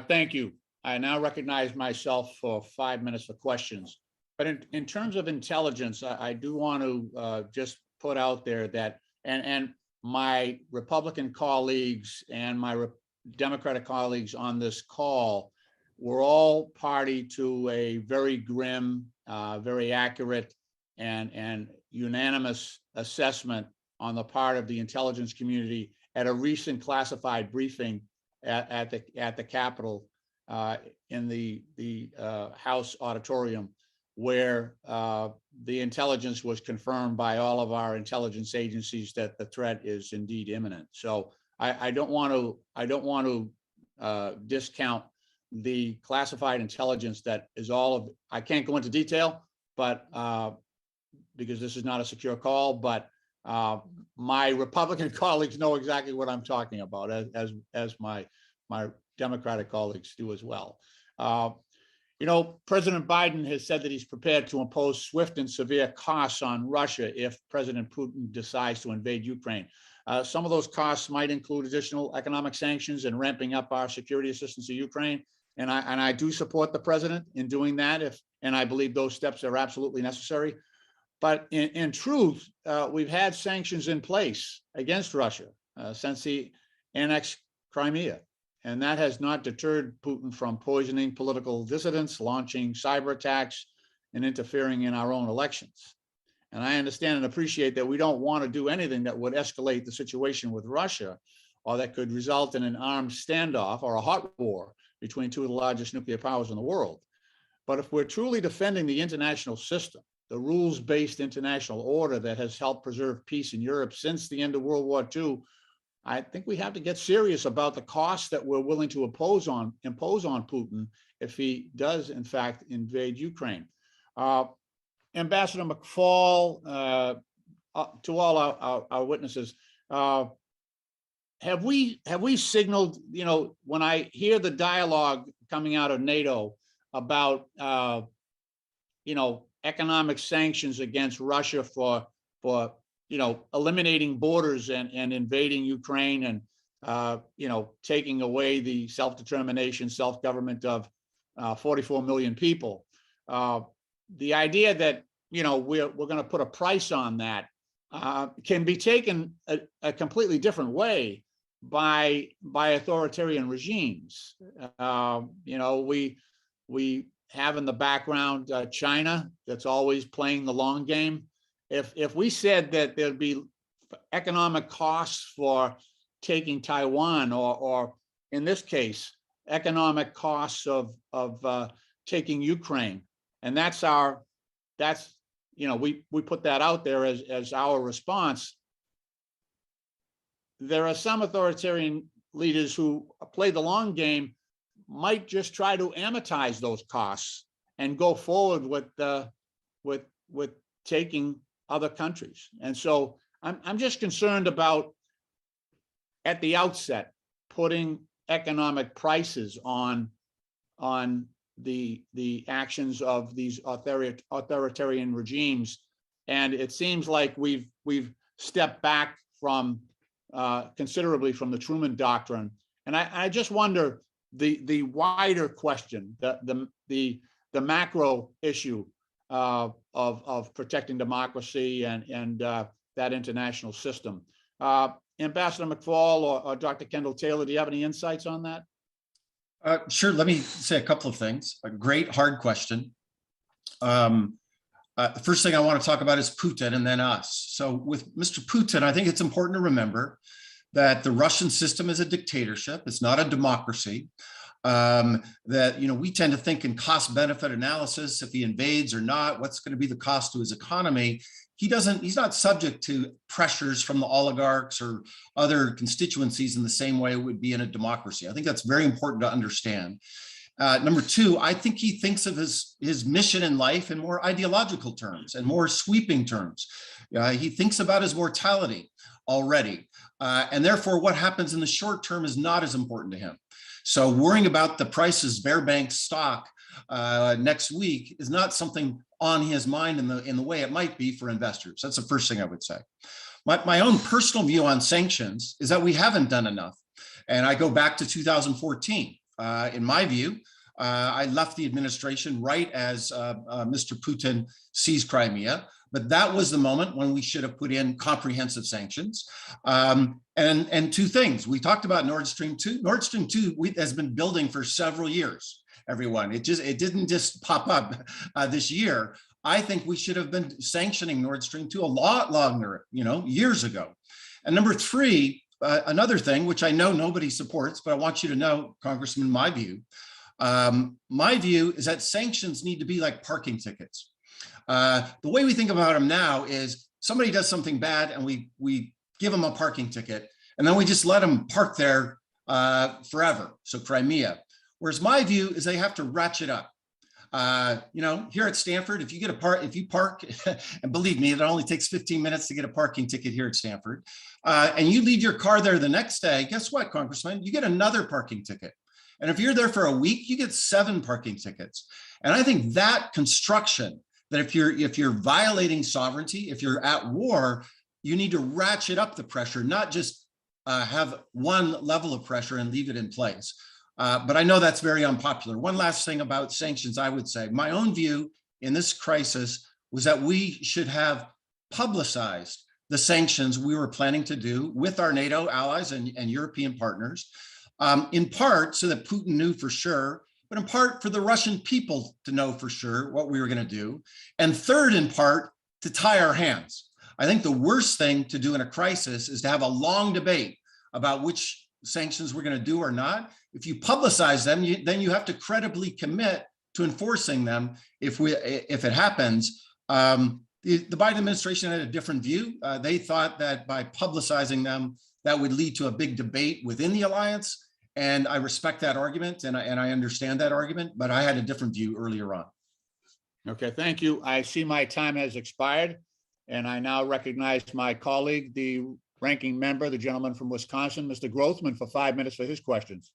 Thank you. I now recognize myself for 5 minutes for questions. But in terms of intelligence, I do want to just put out there that, and my Republican colleagues and my Democratic colleagues on this call were all party to a very grim, very accurate, and unanimous assessment on the part of the intelligence community at a recent classified briefing at the Capitol in the House auditorium, where the intelligence was confirmed by all of our intelligence agencies that the threat is indeed imminent. So I don't want to discount the classified intelligence that is all of. I can't go into detail, but because this is not a secure call, but my Republican colleagues know exactly what I'm talking about, as my Democratic colleagues do as well. President Biden has said that he's prepared to impose swift and severe costs on Russia if President Putin decides to invade Ukraine. Some of those costs might include additional economic sanctions and ramping up our security assistance to Ukraine. And I do support the president in doing that, and I believe those steps are absolutely necessary. But in truth, we've had sanctions in place against Russia since he annexed Crimea. And that has not deterred Putin from poisoning political dissidents, launching cyber attacks, and interfering in our own elections. And I understand and appreciate that we don't want to do anything that would escalate the situation with Russia, or that could result in an armed standoff or a hot war between two of the largest nuclear powers in the world. But if we're truly defending the international system, the rules-based international order that has helped preserve peace in Europe since the end of World War II, I think we have to get serious about the costs that we're willing to impose on Putin if he does, in fact, invade Ukraine. Ambassador McFaul, to all our witnesses, have we signaled, when I hear the dialogue coming out of NATO about, economic sanctions against Russia for eliminating borders and invading Ukraine and, taking away the self-determination, self-government of 44 million people. The idea that, we're going to put a price on that can be taken a completely different way by authoritarian regimes. We have in the background China, that's always playing the long game. If we said that there'd be economic costs for taking Taiwan, or in this case, economic costs of taking Ukraine, and we put that out there as our response. There are some authoritarian leaders who play the long game, might just try to amortize those costs and go forward with taking other countries. And so I'm just concerned about, at the outset, putting economic prices on the actions of these authoritarian regimes. And it seems like we've stepped back from considerably from the Truman Doctrine. And I just wonder, the wider question, the macro issue of protecting democracy and that international system. Ambassador McFaul or Dr. Kendall Taylor, do you have any insights on that? Sure. Let me say a couple of things. A great hard question. The first thing I want to talk about is Putin and then us. So with Mr. Putin, I think it's important to remember that the Russian system is a dictatorship. It's not a democracy. That, we tend to think in cost benefit analysis, if he invades or not, what's going to be the cost to his economy. He's not subject to pressures from the oligarchs or other constituencies in the same way it would be in a democracy. I think that's very important to understand. Number two, I think he thinks of his mission in life in more ideological terms and more sweeping terms. He thinks about his mortality already. And therefore, what happens in the short term is not as important to him. So worrying about the prices of Bearbank stock next week is not something on his mind in the way it might be for investors. That's the first thing I would say. My own personal view on sanctions is that we haven't done enough. And I go back to 2014. in my view. I left the administration right as Mr. Putin seized Crimea, but that was the moment when we should have put in comprehensive sanctions. And two things, we talked about Nord Stream 2. Nord Stream 2 has been building for several years, everyone. It didn't just pop up this year. I think we should have been sanctioning Nord Stream 2 a lot longer, years ago. And number three, another thing, which I know nobody supports, but I want you to know, Congressman, my view is that sanctions need to be like parking tickets. The way we think about them now is somebody does something bad and we give them a parking ticket and then we just let them park there forever. So Crimea. Whereas my view is they have to ratchet up. Here at Stanford, if you park, and believe me, it only takes 15 minutes to get a parking ticket here at Stanford, and you leave your car there the next day, guess what, Congressman? You get another parking ticket. And if you're there for a week, you get 7 parking tickets. And I think that construction, that if you're violating sovereignty, if you're at war, you need to ratchet up the pressure, not just have one level of pressure and leave it in place. But I know that's very unpopular. One last thing about sanctions, I would say, my own view in this crisis was that we should have publicized the sanctions we were planning to do with our NATO allies and European partners, in part so that Putin knew for sure, but in part for the Russian people to know for sure what we were going to do. And third, in part, to tie our hands. I think the worst thing to do in a crisis is to have a long debate about which sanctions we're going to do or not. If you publicize them, then you have to credibly commit to enforcing them if it happens. The Biden administration had a different view. They thought that by publicizing them, that would lead to a big debate within the alliance. And I respect that argument and I understand that argument, but I had a different view earlier on. Okay, thank you. I see my time has expired, and I now recognize my colleague, the ranking member, the gentleman from Wisconsin, Mr. Grothman, for 5 minutes for his questions.